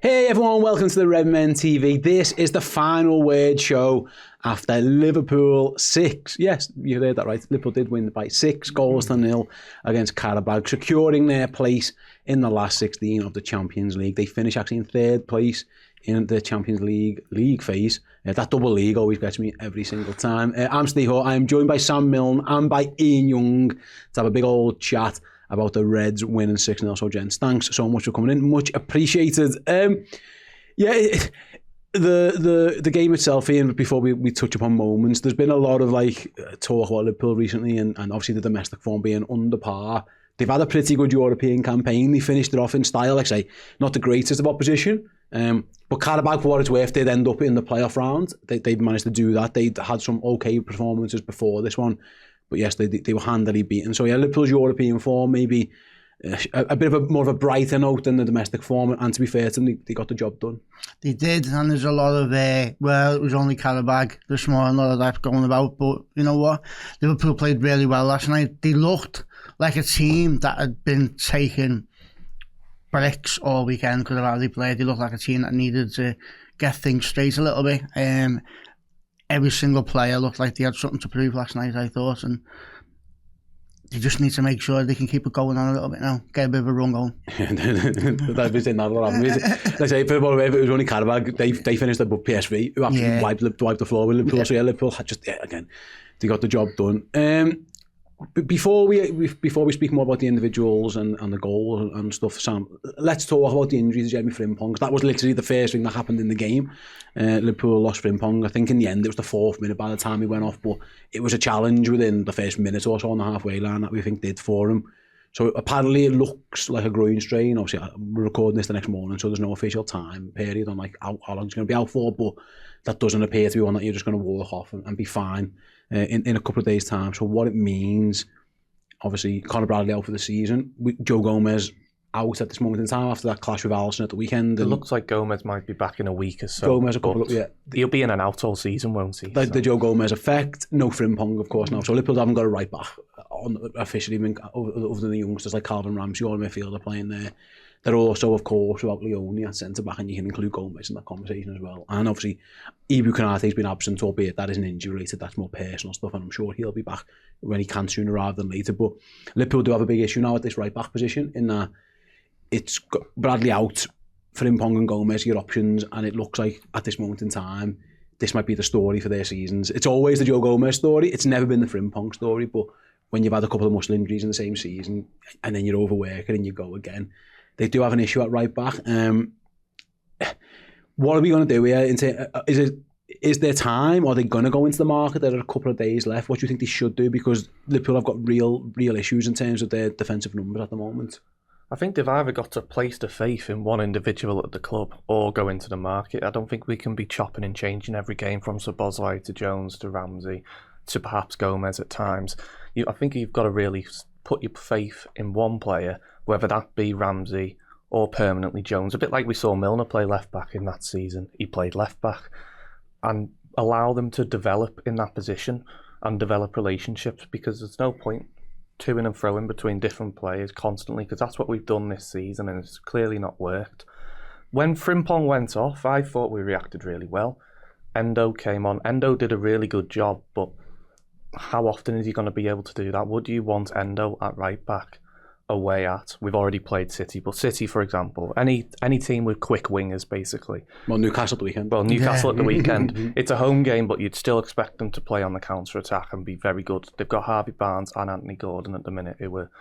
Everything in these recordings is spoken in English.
Hey everyone, welcome to the Redmen TV. This is the final word show after Liverpool 6. Yes, you heard that right. Liverpool did win by 6-0 against Karabakh, securing their place in the last 16 of the Champions League. They finish actually in third place in the Champions League phase. That double league always gets me every single time. I'm Steve Hall. I'm joined by Sam Milne and by Ian Young to have a big old chat about the Reds winning 6-0. So, gents, thanks so much for coming in. Much appreciated. The game itself, Ian, before we touch upon moments, there's been a lot of talk about Liverpool recently and obviously the domestic form being under par. They've had a pretty good European campaign. They finished it off in style, like I say, not the greatest of opposition. But Karabakh, for what it's worth, did end up in the playoff round. They managed to do that. They had some okay performances before this one. But yes, they were handily beaten. So yeah, Liverpool's European form maybe a bit of more of a brighter note than the domestic form. And to be fair to them, they got the job done. They did, and there's a lot of well, it was only Karabakh this morning, a lot of that going about. But you know what? Liverpool played really well last night. They looked like a team that had been taking bricks all weekend because of how they played. They looked like a team that needed to get things straight a little bit. Every single player looked like they had something to prove last night, I thought, and they just need to make sure they can keep it going on a little bit now, get a bit of a run going. That was in that lot. Let's say, if it was only Karabakh, they finished above PSV, who actually wiped the floor with Liverpool. Yeah. So yeah, Liverpool had again, they got the job done. Before we speak more about the individuals and the goals and stuff, Sam, let's talk about the injury to Jeremie Frimpong. That was literally the first thing that happened in the game. Liverpool lost Frimpong. I think in the end it was the 4th minute by the time he went off, but it was a challenge within the first minute or so on the halfway line that we think did for him. So apparently it looks like a groin strain. Obviously we're recording this the next morning, so there's no official time period on how long he's going to be out for, but that doesn't appear to be one that you're just going to walk off and be fine in a couple of days' time. So what it means, obviously, Conor Bradley out for the season. Joe Gomez out at this moment in time after that clash with Alisson at the weekend. It looks like Gomez might be back in a week or so. Gomez a couple of, yeah. He'll be in and out all season, won't he? The Joe Gomez effect. No Frimpong, of course, now. So Liverpool haven't got a right back officially, other than the youngsters like Calvin Ramsey or midfielder playing there. They're also, of course, without Leone at centre-back, and you can include Gomez in that conversation as well. And obviously, Ibu Konate's been absent, albeit that isn't injury-related, that's more personal stuff, and I'm sure he'll be back when he can sooner rather than later. But Liverpool do have a big issue now at this right-back position, in that it's got Bradley out, Frimpong and Gomez, your options, and it looks like, at this moment in time, this might be the story for their seasons. It's always the Joe Gomez story, it's never been the Frimpong story, but when you've had a couple of muscle injuries in the same season, and then you're overworking and you go again, they do have an issue at right back. What are we going to do here? Is there time? Are they going to go into the market? There are a couple of days left. What do you think they should do? Because Liverpool have got real issues in terms of their defensive numbers at the moment. I think they've either got to place their faith in one individual at the club or go into the market. I don't think we can be chopping and changing every game from Szoboszlai to Jones to Ramsey to perhaps Gomez at times. I think you've got to really put your faith in one player, whether that be Ramsey or permanently Jones. A bit like we saw Milner play left back in that season. He played left back, and allow them to develop in that position and develop relationships, because there's no point toing and froing between different players constantly, because that's what we've done this season and it's clearly not worked. When Frimpong went off, I thought we reacted really well. Endo came on. Endo did a really good job, but how often is he going to be able to do that? Would you want Endo at right back away at? We've already played City, but City, for example, any team with quick wingers, basically. Well, Newcastle at the weekend. Well, Newcastle at the weekend. It's a home game, but you'd still expect them to play on the counter-attack and be very good. They've got Harvey Barnes and Anthony Gordon at the minute, who were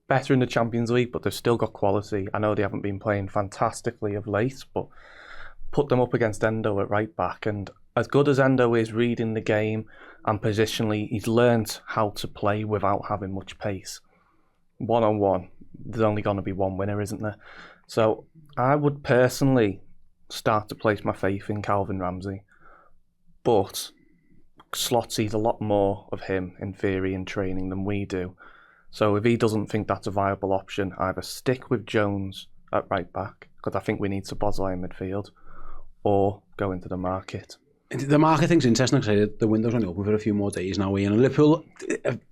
better in the Champions League, but they've still got quality. I know they haven't been playing fantastically of late, but put them up against Endo at right back, and as good as Endo is reading the game and positionally, he's learnt how to play without having much pace. One-on-one, there's only going to be one winner, isn't there? So I would personally start to place my faith in Calvin Ramsey, but Slot sees a lot more of him in theory in training than we do. So if he doesn't think that's a viable option, either stick with Jones at right back, because I think we need Szoboszlai in midfield, or go into the market. The market thing's interesting, because the window's only open for a few more days now, Ian. And Liverpool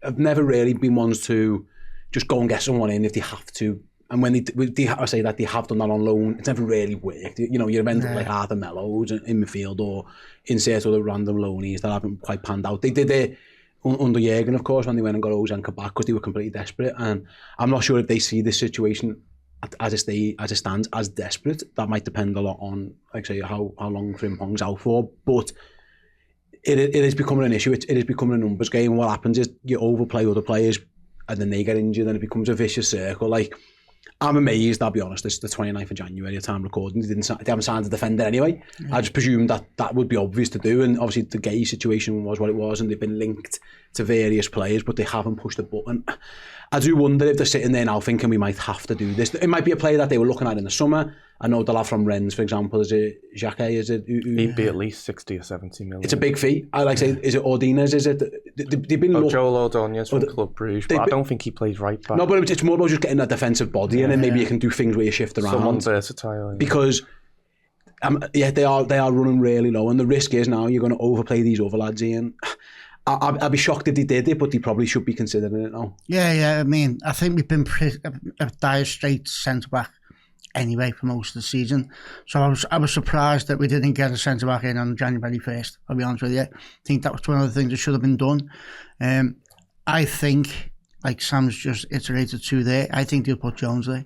have never really been ones to just go and get someone in if they have to And when I say that they have done that on loan, it's never really worked. You know, you've ended like Arthur Mellows in midfield or insert other random loanies that haven't quite panned out. They did it under Jürgen, of course, when they went and got Ozanka back because they were completely desperate. And I'm not sure if they see this situation as it stands as desperate. That might depend a lot on, like say, how long Frimpong's out for. But it is becoming an issue. It is becoming a numbers game. And what happens is you overplay other players and then they get injured and it becomes a vicious circle. Like, I'm amazed, I'll be honest, it's the 29th of January, the time recording, they haven't signed a defender anyway. I just presumed that would be obvious to do, and obviously the Gay situation was what it was, and they've been linked to various players, but they haven't pushed the button. I do wonder if they're sitting there now thinking we might have to do this. It might be a player that they were looking at in the summer. I know the lad from Rennes, for example, is it Jacques? He'd be at least 60 or 70 million. It's a big fee. I like to say, is it Ordinez? Is it? They've been Joel Ordonez from Club Bruges, but I don't think he plays right back. No, but it's more about just getting a defensive body and then maybe you can do things where you shift around. Someone versatile. Because they are running really low, and the risk is now you're going to overplay these other lads, Ian. I'd be shocked if they did it, but they probably should be considering it now. Yeah. I mean, I think we've been a dire straits centre-back anyway for most of the season. So I was surprised that we didn't get a centre-back in on January 1st, I'll be honest with you. I think that was one of the things that should have been done. I think, like Sam's just iterated to there, I think they'll put Jones there.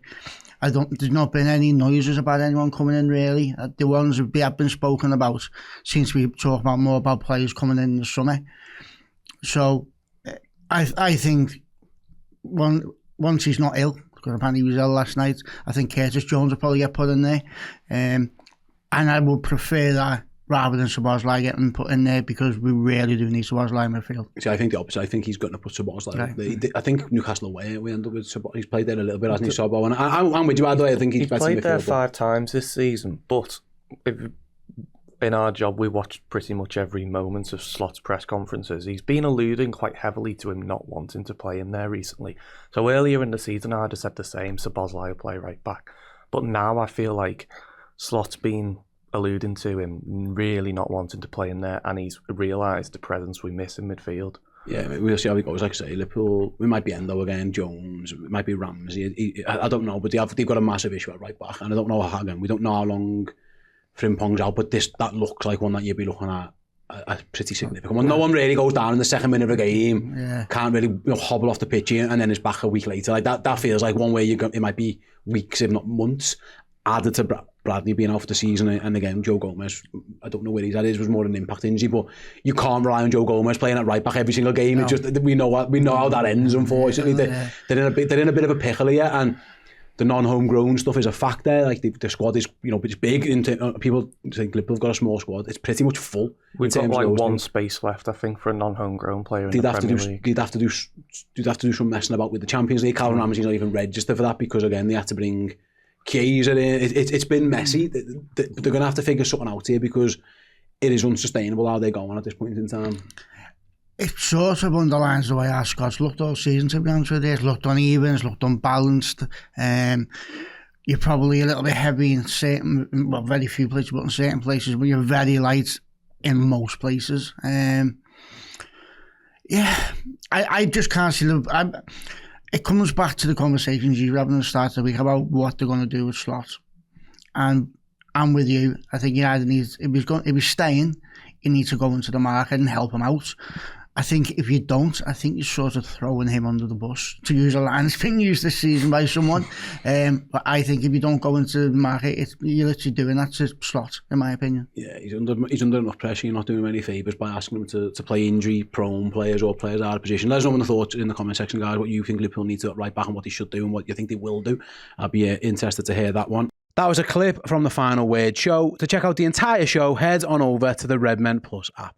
There's not been any noises about anyone coming in really. The ones that have been spoken about seems to be talking about more about players coming in the summer. So I think once he's not ill, because apparently he was ill last night, I think Curtis Jones will probably get put in there. And I would prefer that rather than Szoboszlai getting put in there, because we really do need Szoboszlai in midfield. See, I think the opposite. I think he's going to put Szoboszlai. Right. I think Newcastle away we end up with Szoboszlai. He's played there a little bit, hasn't he, Sobo? And I'm with you, by the way. I think he's better played midfield, there 5 times this season, but in our job we watched pretty much every moment of Slot's press conferences. He's been alluding quite heavily to him not wanting to play in there recently. So earlier in the season I'd have said the same, Szoboszlai will play right back. But now I feel like Slot's been alluding to him really not wanting to play in there, and he's realised the presence we miss in midfield. Yeah, we'll see how it goes. Like I say, Liverpool, we might be Endo again, Jones, it might be Ramsey. I don't know, but they've got a massive issue at right back, and I don't know how, again, we don't know how long Frimpong's out, but that looks like one that you'd be looking at a pretty significant one. No one really goes down in the second minute of a game, can't really hobble off the pitch and then is back a week later. Like that feels like one way it might be weeks, if not months, added to Bradley being out for the season. And again, Joe Gomez, I don't know where he's at. It was more an impact injury, but you can't rely on Joe Gomez playing at right back every single game. No. It's just we know how that ends. Unfortunately, they're in a bit of a pickle here, and the non-homegrown stuff is a factor. Like the squad is, it's big. People think Liverpool have got a small squad. It's pretty much full. We've got like one space left, I think, for a non-homegrown player in the Premier League. They'd have to do some messing about with the Champions League. Calvin Ramsey's not even registered for that because again they had to bring Chiesa in. It's been messy. They're going to have to figure something out here because it is unsustainable how they're going at this point in time. It sort of underlines the way our squad's looked all season, to be honest with you. It's looked uneven, it's looked unbalanced. You're probably a little bit heavy in certain, well, very few places, but in certain places, but you're very light in most places. I just can't see it comes back to the conversations you were having at the start of the week about what they're going to do with Slot. And I'm with you. I think he either needs, if he's staying, you need to go into the market and help him out. I think if you don't, I think you're sort of throwing him under the bus, to use a line that's been used this season by someone. But I think if you don't go into the market, you're literally doing that to Slot, in my opinion. Yeah, he's under enough pressure. You're not doing him any favours by asking him to play injury-prone players or players out of position. Let us know in the thoughts in the comment section, guys, what you think Liverpool need to right back and what they should do and what you think they will do. I'd be interested to hear that one. That was a clip from the Final Word show. To check out the entire show, head on over to the Redmen Plus app.